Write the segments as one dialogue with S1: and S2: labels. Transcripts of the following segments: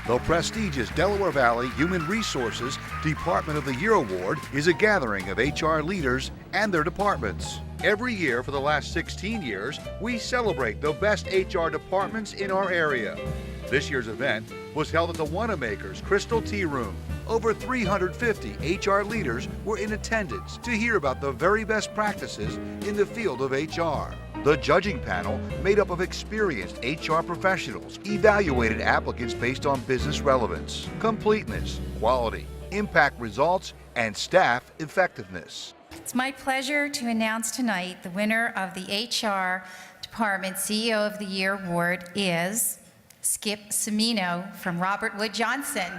S1: The prestigious Delaware Valley Human Resources Department of the Year Award is a gathering of HR leaders and their departments. Every year for the last 16 years, we celebrate the best HR departments in our area. This year's event was held at the Wanamaker's Crystal Tea Room. Over 350 HR leaders were in attendance to hear about the very best practices in the field of HR. The judging panel, made up of experienced HR professionals, evaluated applicants based on business relevance, completeness, quality, impact results, and staff effectiveness.
S2: It's my pleasure to announce tonight the winner of the HR Department CEO of the Year Award is Skip Cimino from Robert Wood Johnson.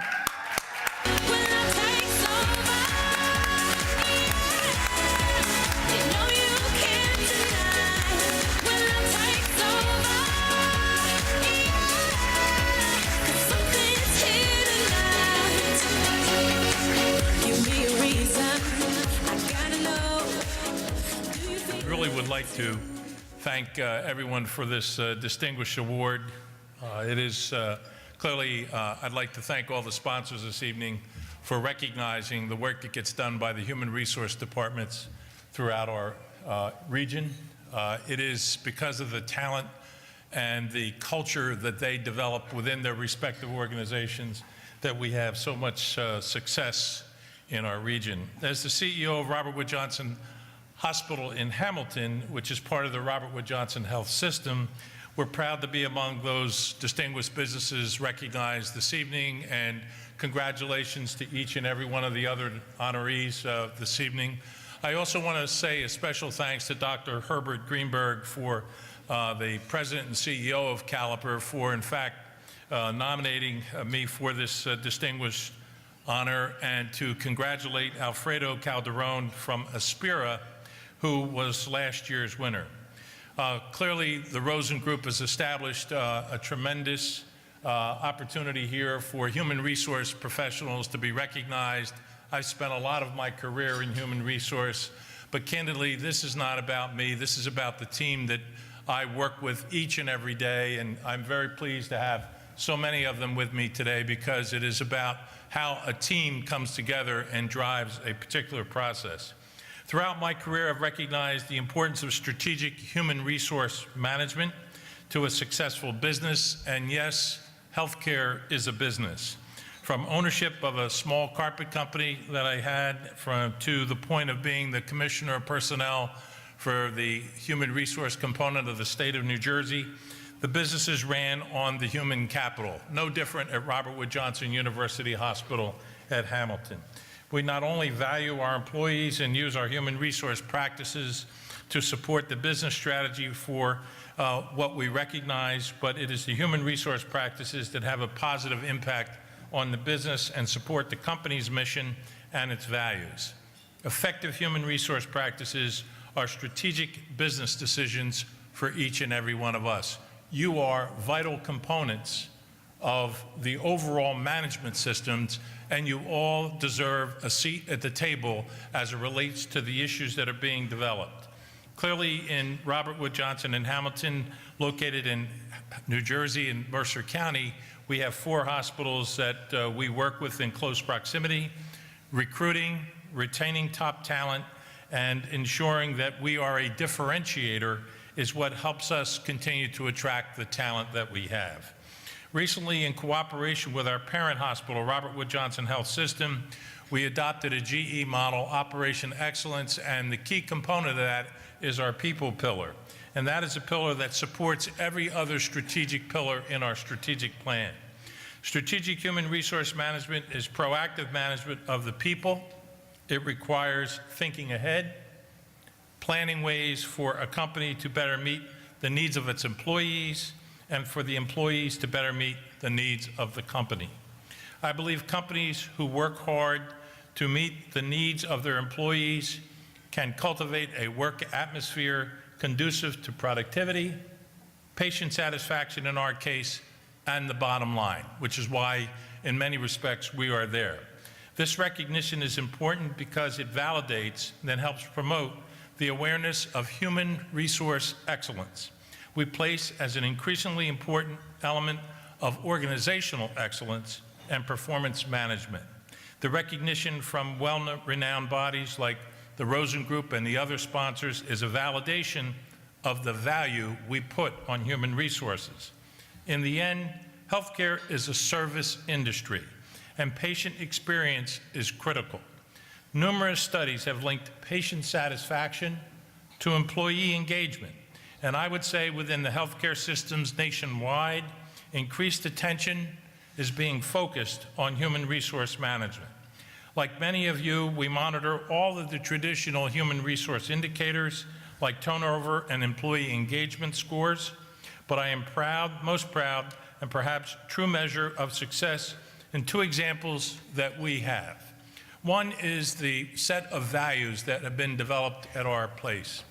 S3: Would like to thank everyone for this distinguished award. It is clearly, I'd like to thank all the sponsors this evening for recognizing the work that gets done by the human resource departments throughout our region. It is because of the talent and the culture that they develop within their respective organizations that we have so much success in our region. As the CEO of Robert Wood Johnson Hospital in Hamilton, which is part of the Robert Wood Johnson Health System, we're proud to be among those distinguished businesses recognized this evening, and congratulations to each and every one of the other honorees this evening. I also want to say a special thanks to Dr. Herbert Greenberg, for the president and CEO of Caliper, for in fact nominating me for this distinguished honor, and to congratulate Alfredo Calderon from Aspira, who was last year's winner. Clearly, the RosenGroup has established a tremendous opportunity here for human resource professionals to be recognized. I've spent a lot of my career in human resource, but candidly, this is not about me. This is about the team that I work with each and every day, and I'm very pleased to have so many of them with me today, because it is about how a team comes together and drives a particular process. Throughout my career, I've recognized the importance of strategic human resource management to a successful business, and yes, healthcare is a business. From ownership of a small carpet company that I had, to the point of being the commissioner of personnel for the human resource component of the state of New Jersey, the businesses ran on the human capital, no different at Robert Wood Johnson University Hospital at Hamilton. We not only value our employees and use our human resource practices to support the business strategy for what we recognize, but it is the human resource practices that have a positive impact on the business and support the company's mission and its values. Effective human resource practices are strategic business decisions for each and every one of us. You are vital components of the overall management systems, and you all deserve a seat at the table as it relates to the issues that are being developed. Clearly, in Robert Wood Johnson and Hamilton, located in New Jersey and Mercer County, we have 4 hospitals that we work with in close proximity, recruiting, retaining top talent, and ensuring that we are a differentiator is what helps us continue to attract the talent that we have. Recently, in cooperation with our parent hospital, Robert Wood Johnson Health System, we adopted a GE model, Operation Excellence, and the key component of that is our people pillar. And that is a pillar that supports every other strategic pillar in our strategic plan. Strategic human resource management is proactive management of the people. It requires thinking ahead, planning ways for a company to better meet the needs of its employees, and for the employees to better meet the needs of the company. I believe companies who work hard to meet the needs of their employees can cultivate a work atmosphere conducive to productivity, patient satisfaction in our case, and the bottom line, which is why, in many respects, we are there. This recognition is important because it validates and then helps promote the awareness of human resource excellence. We place as an increasingly important element of organizational excellence and performance management. The recognition from well-renowned bodies like the RosenGroup and the other sponsors is a validation of the value we put on human resources. In the end, healthcare is a service industry, and patient experience is critical. Numerous studies have linked patient satisfaction to employee engagement, and I would say within the healthcare systems nationwide, increased attention is being focused on human resource management. Like many of you, we monitor all of the traditional human resource indicators like turnover and employee engagement scores, but I am proud, most proud, and perhaps true measure of success in two examples that we have. One is the set of values that have been developed at our place.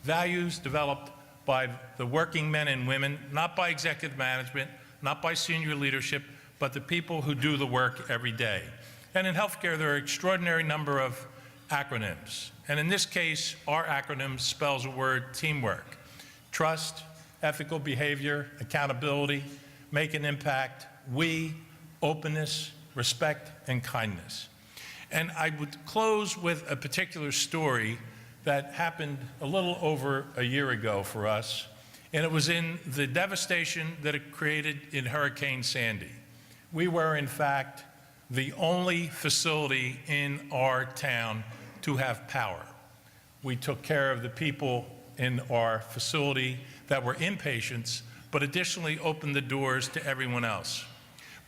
S3: Values developed by the working men and women, not by executive management, not by senior leadership, but the people who do the work every day. And in healthcare, there are an extraordinary number of acronyms. And in this case, our acronym spells a word: teamwork. Trust, ethical behavior, accountability, make an impact, we, openness, respect, and kindness. And I would close with a particular story that happened a little over a year ago for us, and it was in the devastation that it created in Hurricane Sandy. We were, in fact, the only facility in our town to have power. We took care of the people in our facility that were inpatients, but additionally opened the doors to everyone else.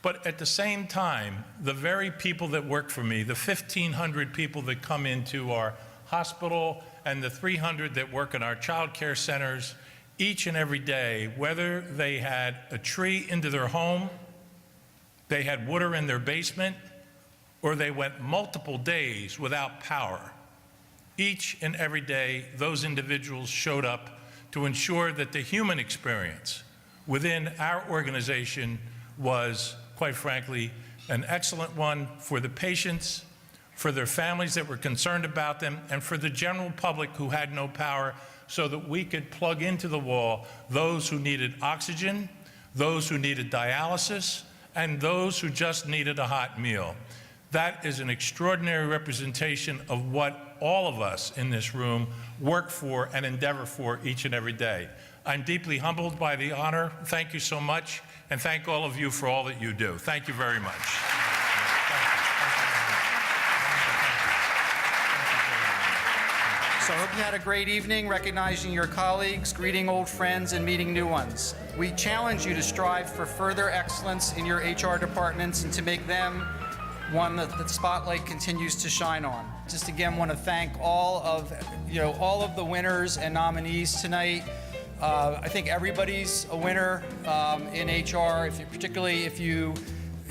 S3: But at the same time, the very people that work for me, the 1,500 people that come into our hospital and the 300 that work in our child care centers, each and every day, whether they had a tree into their home, they had water in their basement, or they went multiple days without power, each and every day, those individuals showed up to ensure that the human experience within our organization was, quite frankly, an excellent one for the patients, for their families that were concerned about them, and for the general public who had no power, so that we could plug into the wall those who needed oxygen, those who needed dialysis, and those who just needed a hot meal. That is an extraordinary representation of what all of us in this room work for and endeavor for each and every day. I'm deeply humbled by the honor. Thank you so much, and thank all of you for all that you do. Thank you very much.
S4: So I hope you had a great evening recognizing your colleagues, greeting old friends, and meeting new ones. We challenge you to strive for further excellence in your HR departments and to make them one that the spotlight continues to shine on. Just again want to thank all of the winners and nominees tonight. I think everybody's a winner in HR, particularly if you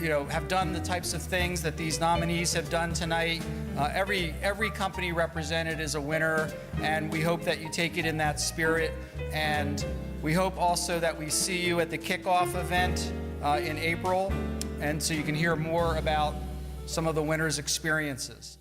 S4: have done the types of things that these nominees have done tonight. Every company represented is a winner, and we hope that you take it in that spirit. And we hope also that we see you at the kickoff event in April, and so you can hear more about some of the winners' experiences.